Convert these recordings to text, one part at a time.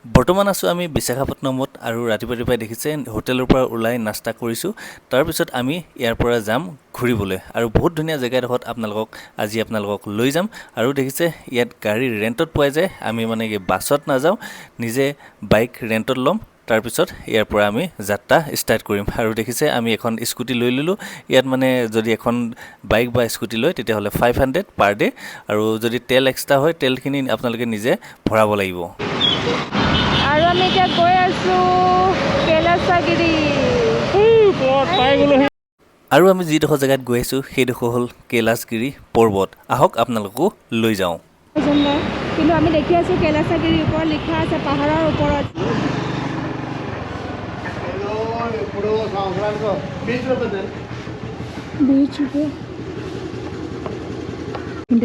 বৰ্তমান আছোঁ আমি বিশাখাপট্টনমত আৰু ৰাতিপুৱাই দেখিছে হোটেলৰ পৰা ওলাই নাস্তা কৰিছোঁ। তাৰপিছত আমি ইয়াৰ পৰা যাম ঘূৰিবলৈ আৰু বহুত ধুনীয়া জেগাডোখৰত আজি আপোনালোকক লৈ যাম। আৰু দেখিছে ইয়াত গাড়ী ৰেণ্টত পোৱা যায়। আমি মানে বাছত নাযাওঁ, নিজে বাইক ৰেণ্টত ল'ম। তাৰপিছত ইয়াৰ পৰা আমি যাত্ৰা ষ্টাৰ্ট কৰিম। আৰু দেখিছে আমি এখন স্কুটি লৈ ল'লোঁ। ইয়াত মানে যদি এখন বাইক বা স্কুটি লয় তেতিয়াহ'লে 500 পাৰ ডে', আৰু যদি তেল এক্সট্ৰা হয় তেলখিনি আপোনালোকে নিজে ভৰাব লাগিব। আৰু আমি এতিয়া গৈ আছোঁ কৈলাশগিৰি। আৰু আমি যিডোখৰ জেগাত গৈ আছোঁ সেইডোখৰ হ'ল কৈলাশগিৰি পৰ্বত। আহক আপোনালোকো লৈ যাওঁ। কিন্তু আমি দেখি আছোঁ কৈলাশগিৰিৰ ওপৰত লিখা আছে পাহাৰৰ ওপৰত।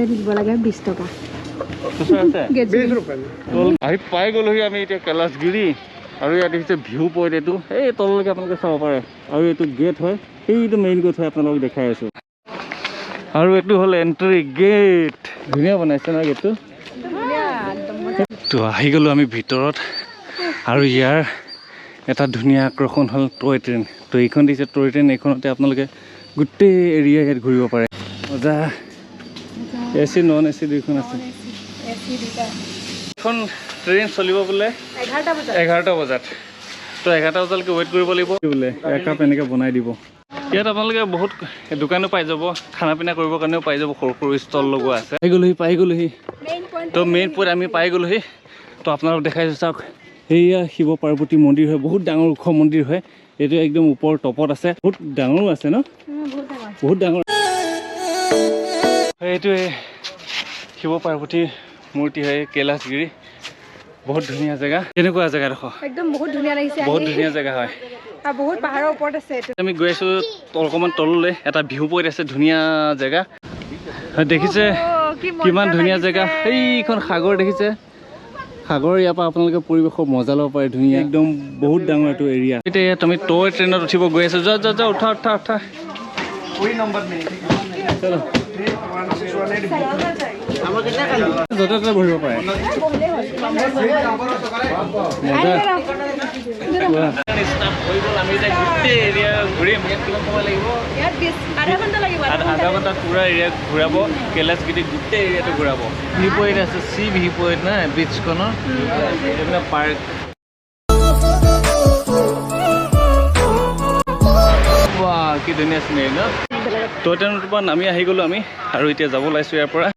দিব লাগে 20 টকা। আহি পাই গ'লোহি আমি এতিয়া কৈলাশগিৰি। আৰু ইয়াত দেখিছে ভিউ পইণ্ট, এইটো এই তললৈকে আপোনালোকে চাব পাৰে। আৰু এইটো গেট হয়, সেইটো মেইন গেট হয়, আপোনালোকক দেখাই আছোঁ। আৰু এইটো হ'ল এণ্ট্ৰি গেট। ধুনীয়া বনাইছে ন গেটটো। তো আহি গ'লোঁ আমি ভিতৰত। আৰু ইয়াৰ এটা ধুনীয়া আকৰ্ষণ হ'ল টয় ট্ৰেইন। তো এইখন দিছে টয় ট্ৰেইন, এইখনতে আপোনালোকে গোটেই এৰিয়া ইয়াত ঘূৰিব পাৰে। মজা। AC নন AC দুইখন আছে। এখন ট্ৰেইন চলিব বোলে 11টা বজাত। তো 11টা বজালৈকে ৱেইট কৰিব লাগিব বোলে। একাপ এনেকৈ বনাই দিব। ইয়াত আপোনালোকে বহুত দোকানো পাই যাব, খানা পিনা কৰিবৰ কাৰণেও পাই যাব, সৰু সৰু ষ্টল লগোৱা আছে। পাই গ'লোহি। তো মেইন পইণ্ট আমি পাই গ'লোহি। তো আপোনালোক দেখাইছোঁ চাওক, সেয়া শিৱ পাৰ্বতী মন্দিৰ হয়, বহুত ডাঙৰ ওখ মন্দিৰ হয়। এইটো একদম ওপৰ টপত আছে, বহুত ডাঙৰো আছে ন, বহুত ডাঙৰ। এইটোৱে শিৱ পাৰ্বতীৰ মূৰ্তি হয় কৈলাশগিৰি। বহুত ধুনীয়া জেগা। কেনেকুৱা জেগাডোখৰ? একদম বহুত ধুনীয়া লাগিছে। বহুত ধুনীয়া জেগা হয়। আৰু বহুত পাহাৰৰ ওপৰত আছে এইটো। আমি গৈ আছোঁ অকণমান তললৈ, এটা ভিউ পইণ্ট আছে, ধুনীয়া জেগা। দেখিছে কিমান ধুনীয়া জেগা। সেইখন সাগৰ দেখিছে, সাগৰ। ইয়াৰ পৰা আপোনালোকে পৰিৱেশৰ মজা ল'ব পাৰে। ধুনীয়া একদম, বহুত ডাঙৰ এইটো এৰিয়া। এতিয়া ইয়াত আমি টয় ট্ৰেইনত উঠিব গৈ আছোঁ। যোৱা উঠা। য'তে ত'তে বহিব পাৰে। আমি এতিয়া গোটেই এৰিয়া ঘূৰিম। ইয়াত কিমান সময় লাগিব? আধা ঘণ্টাত পুৰা এৰিয়া ঘূৰাব। কৈলাশগিৰি গোটেই এৰিয়াটো ঘূৰাব। ভিউ পইণ্ট আছে, ভিউ পইণ্ট না বিচখনৰ, এইবিলাক পাৰ্ক। কি ধুনীয়া চিনেৰি ন। টয় ট্ৰেইনৰ পৰা নামি আহি গ'লোঁ আমি, আৰু এতিয়া যাব ওলাইছোঁ ইয়াৰ পৰা।